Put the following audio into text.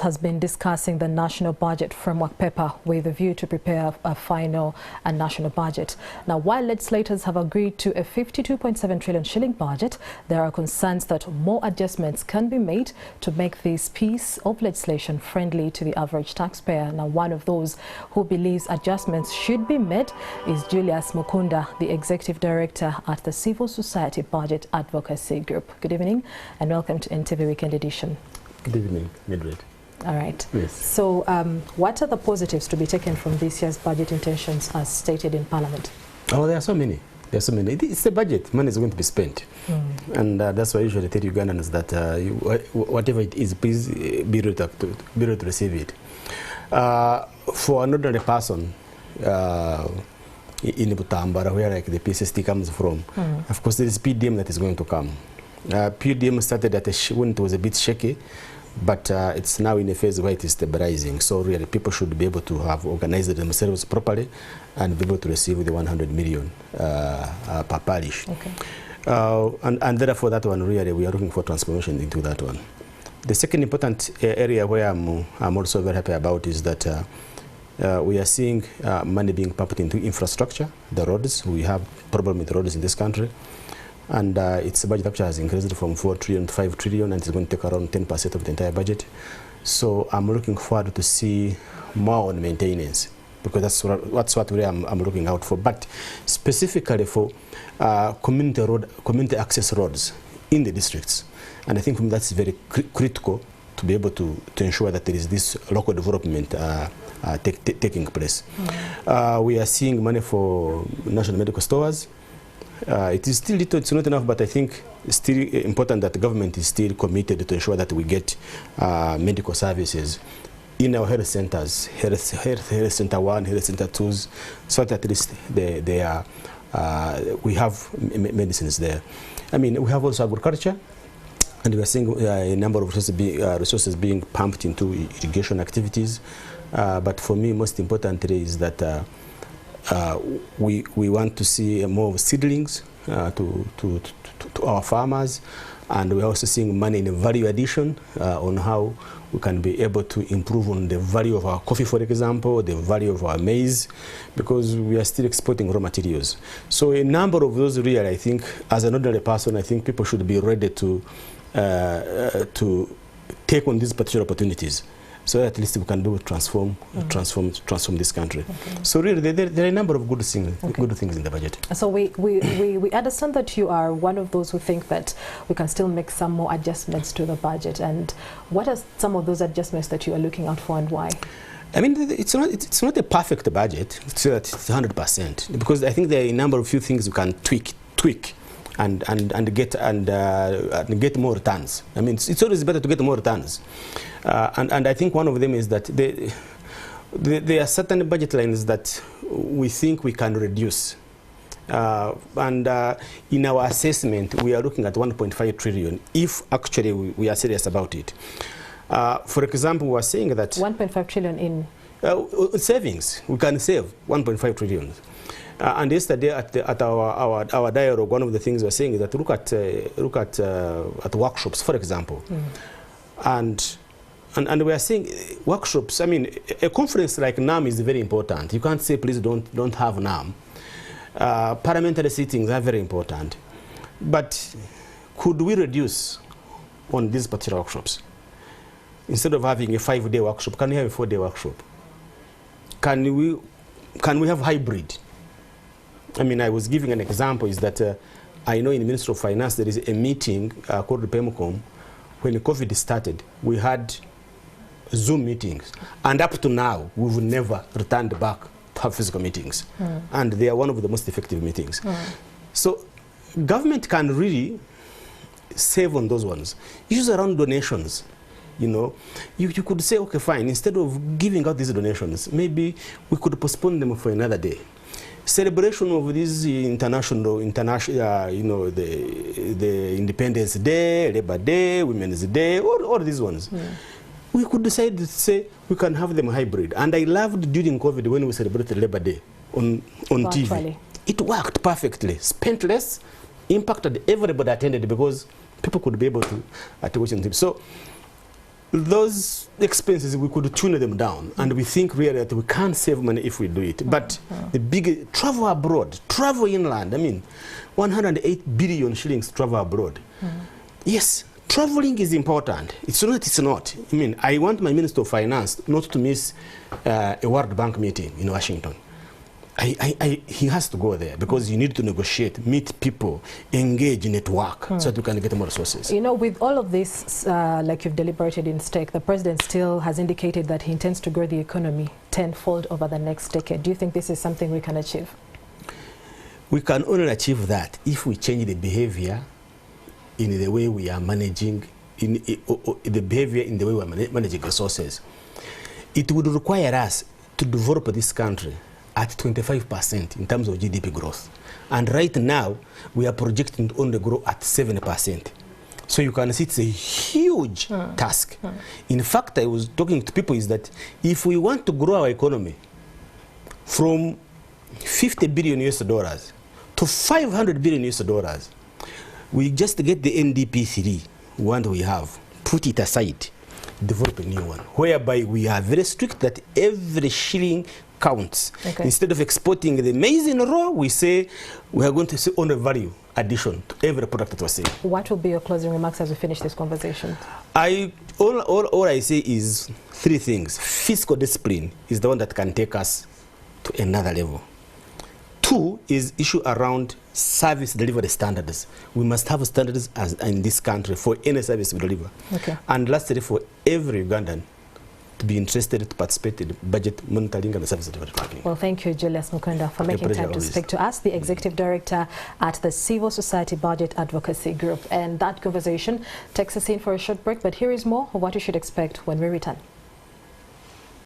Has been discussing the national budget framework paper with a view to prepare a final national budget. Now, while legislators have agreed to a 52.7 trillion shilling budget, there are concerns that more adjustments can be made to make this piece of legislation friendly to the average taxpayer. Now, one of those who believes adjustments should be made is Julius Mukunda, the Executive Director at the Civil Society Budget Advocacy Group. Good evening and welcome to NTV Weekend Edition. Good evening, Mildred. All right. Yes. So what are the positives to be taken from this year's budget intentions as stated in Parliament? Oh, there are so many. It's a budget. Money is going to be spent. And that's why I usually tell Ugandans that whatever it is, please be ready to receive it. For an ordinary person in Butambara, where like the PSST comes from, of course there is PDM that is going to come. PDM started when it was a bit shaky, but it's now in a phase where it is stabilizing. So really people should be able to have organized themselves properly and be able to receive the 100 million per parish. Okay. And therefore that one really we are looking for transformation into that one. The second important area where I'm also very happy about is that we are seeing money being pumped into infrastructure, the roads. We have problem with roads in this country. And its budget actually has increased from 4 trillion to 5 trillion, and it's going to take around 10% of the entire budget. So I'm looking forward to see more on maintenance, because that's what really I'm looking out for. But specifically for community access roads in the districts. And I think that's very critical to be able to ensure that there is this local development taking place. We are seeing money for national medical stores. It is still little, it's not enough, but I think it's still important that the government is still committed to ensure that we get medical services in our health centers, health center 1, health center 2, so that at least we have medicines there. I mean, we have also agriculture, and we are seeing a number of resources being pumped into irrigation activities. But for me, most importantly is that we want to see more seedlings to our farmers, and we're also seeing money in value addition on how we can be able to improve on the value of our coffee, for example, the value of our maize, because we are still exporting raw materials. So a number of those really, I think, as an ordinary person, I think people should be ready to take on these particular opportunities, so at least we can do transform this country. Okay. So really, there are a number of good things in the budget. So we understand that you are one of those who think that we can still make some more adjustments to the budget. And what are some of those adjustments that you are looking out for, and why? I mean, it's not a perfect budget. It's 100%, because I think there are a number of few things we can tweak. And get more returns. I mean, it's always better to get more returns. And I think one of them is that there are certain budget lines that we think we can reduce. In our assessment, we are looking at 1.5 trillion if actually we are serious about it. For example, we are saying that 1.5 trillion in savings. We can save 1.5 trillion. And yesterday at our dialogue, one of the things we're saying is that look at workshops, for example, and we are saying workshops. I mean, a conference like NAM is very important. You can't say please don't have NAM. Parliamentary sittings are very important, but could we reduce on these particular workshops? Instead of having a 5-day workshop, can we have a 4-day workshop? Can we have hybrid? I mean, I was giving an example is that I know in the Ministry of Finance there is a meeting called the PEMCOM. When COVID started, we had Zoom meetings, and up to now we've never returned back to have physical meetings, and they are one of the most effective meetings. So government can really save on those ones. Issues around donations, you know, you could say, okay, fine, instead of giving out these donations, maybe we could postpone them for another day. Celebration of this international, you know, the Independence Day, Labor Day, Women's Day, all these ones. We could decide to say we can have them hybrid. And I loved during COVID when we celebrated Labor Day on TV. It worked perfectly. Spent less, impacted everybody attended because people could be able to watch on TV. So those expenses, we could tune them down, and we think really that we can't save money if we do it. But the big travel abroad, travel inland, I mean, 108 billion shillings travel abroad. Yes, traveling is important. It's not, it's not. I mean, I want my Minister of Finance not to miss a World Bank meeting in Washington. He has to go there because you need to negotiate, meet people, engage, network, so that we can get more resources. You know, with all of this, like you've deliberated in stake, the president still has indicated that he intends to grow the economy tenfold over the next decade. Do you think this is something we can achieve? We can only achieve that if we change the behavior in the way we are managing, the behavior in the way we are managing resources. It would require us to develop this country at 25% in terms of GDP growth. And right now, we are projecting to only grow at 7%. So you can see it's a huge task. In fact, I was talking to people is that if we want to grow our economy from 50 billion US dollars to 500 billion US dollars, we just get the NDP3 one we have, put it aside, develop a new one, whereby we are very strict that every shilling counts. Okay. Instead of exporting the maize in raw, we say we are going to see on a value addition to every product that we're selling. What will be your closing remarks as we finish this conversation? All I say is three things. Fiscal discipline is the one that can take us to another level. Two is issue around service delivery standards. We must have standards as in this country for any service we deliver. Okay. And lastly, for every Ugandan to be interested to participate in budget monitoring and service delivery planning. Well, thank you, Julius Mukunda, for making time to speak to us, the Executive Director at the Civil Society Budget Advocacy Group. And that conversation takes us in for a short break, but here is more of what you should expect when we return.